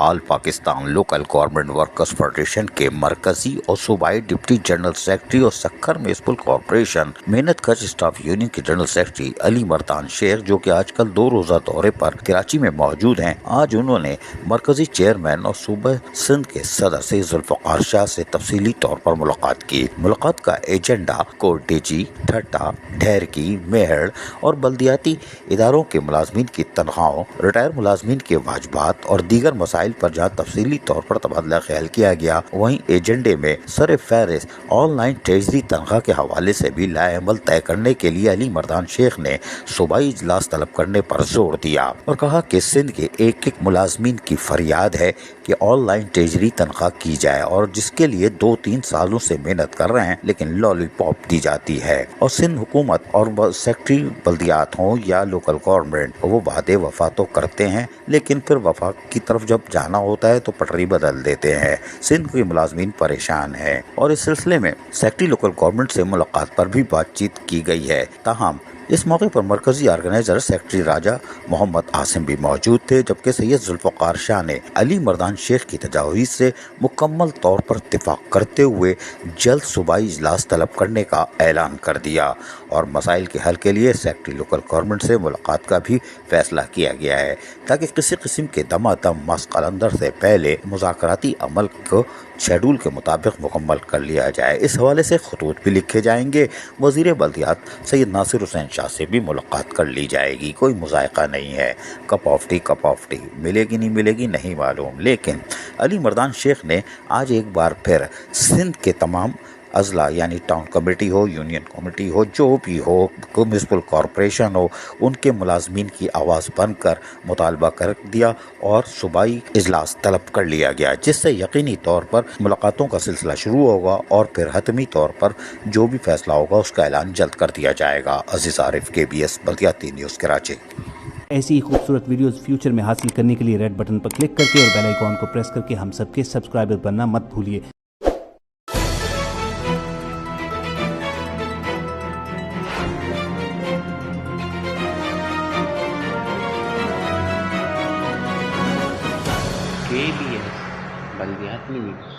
آل Pakistan local government workers federation کے مرکزی اور صوبائی ڈپٹی جنرل سیکرٹری اور سکھر میونسپل کارپوریشن محنت کش اسٹاف یونین کے جنرل سیکرٹری علی مردان شیخ، جو کہ آج کل 2 روزہ دورے پر کراچی میں موجود ہیں، آج انہوں نے مرکزی چیئرمین اور صوبہ سندھ کے صدر سید ذوالفقار شاہ سے تفصیلی طور پر ملاقات کی۔ ملاقات کا ایجنڈا کوٹ ڈیجی، ٹھٹا، ڈھیرکی، میہڑ اور بلدیاتی اداروں کے ملازمین کی تنخواہوں، ریٹائر ملازمین کے واجبات اور دیگر مسائل پر جہاں تفصیلی طور پر تبادلہ خیال کیا گیا، وہیں ایجنڈے میں سر فہرست آن لائن ٹریجری تنخواہ کے حوالے سے بھی لائحہ عمل طے کرنے کے لیے علی مردان شیخ نے صوبائی اجلاس طلب کرنے پر زور دیا اور کہا کہ سندھ کے ایک ملازمین کی فریاد ہے کہ آن لائن ٹریجری تنخواہ کی جائے، اور جس کے لیے 2-3 سالوں سے محنت کر رہے ہیں، لیکن لالی پاپ دی جاتی ہے اور سندھ حکومت اور سیکٹری بلدیات ہوں یا لوکل گورنمنٹ، وہ وعدے وفا تو کرتے ہیں لیکن پھر وفا کی طرف جب جانا ہوتا ہے تو پٹری بدل دیتے ہیں۔ سندھ کے ملازمین پریشان ہیں اور اس سلسلے میں سیکٹری لوکل گورنمنٹ سے ملاقات پر بھی بات چیت کی گئی ہے۔ تاہم اس موقع پر مرکزی آرگنائزر سیکرٹری راجہ محمد عاصم بھی موجود تھے، جبکہ سید ذوالفقار شاہ نے علی مردان شیخ کی تجاویز سے مکمل طور پر اتفاق کرتے ہوئے جلد صوبائی اجلاس طلب کرنے کا اعلان کر دیا اور مسائل کے حل کے لیے سیکرٹری لوکل گورنمنٹ سے ملاقات کا بھی فیصلہ کیا گیا ہے، تاکہ کسی قسم کے دمادم ماس قلندر سے پہلے مذاکراتی عمل کو شیڈول کے مطابق مکمل کر لیا جائے۔ اس حوالے سے خطوط بھی لکھے جائیں گے۔ وزیر بلدیات سید ناصر حسین شاہ سے بھی ملاقات کر لی جائے گی۔ کوئی مذائقہ نہیں ہے، کپ آف ٹی ملے گی نہیں ملے گی نہیں معلوم، لیکن علی مردان شیخ نے آج ایک بار پھر سندھ کے تمام اضلاع یعنی ٹاؤن کمیٹی ہو، یونین کمیٹی ہو، جو بھی ہو، میونسپل کارپوریشن ہو، ان کے ملازمین کی آواز بن کر مطالبہ کر دیا اور صوبائی اجلاس طلب کر لیا گیا، جس سے یقینی طور پر ملاقاتوں کا سلسلہ شروع ہوگا اور پھر حتمی طور پر جو بھی فیصلہ ہوگا اس کا اعلان جلد کر دیا جائے گا۔ عزیز عارف، KBS بلدیاتی نیوز، کراچی۔ ایسی ہی خوبصورت ویڈیوز فیوچر میں حاصل کرنے کے لیے ریڈ بٹن پر کلک کر کے اور بیل آئیکن کو پریس کر کے ہم سب کے سبسکرائبر بننا مت بھولیے۔ KBS بلدیاتی نیوز۔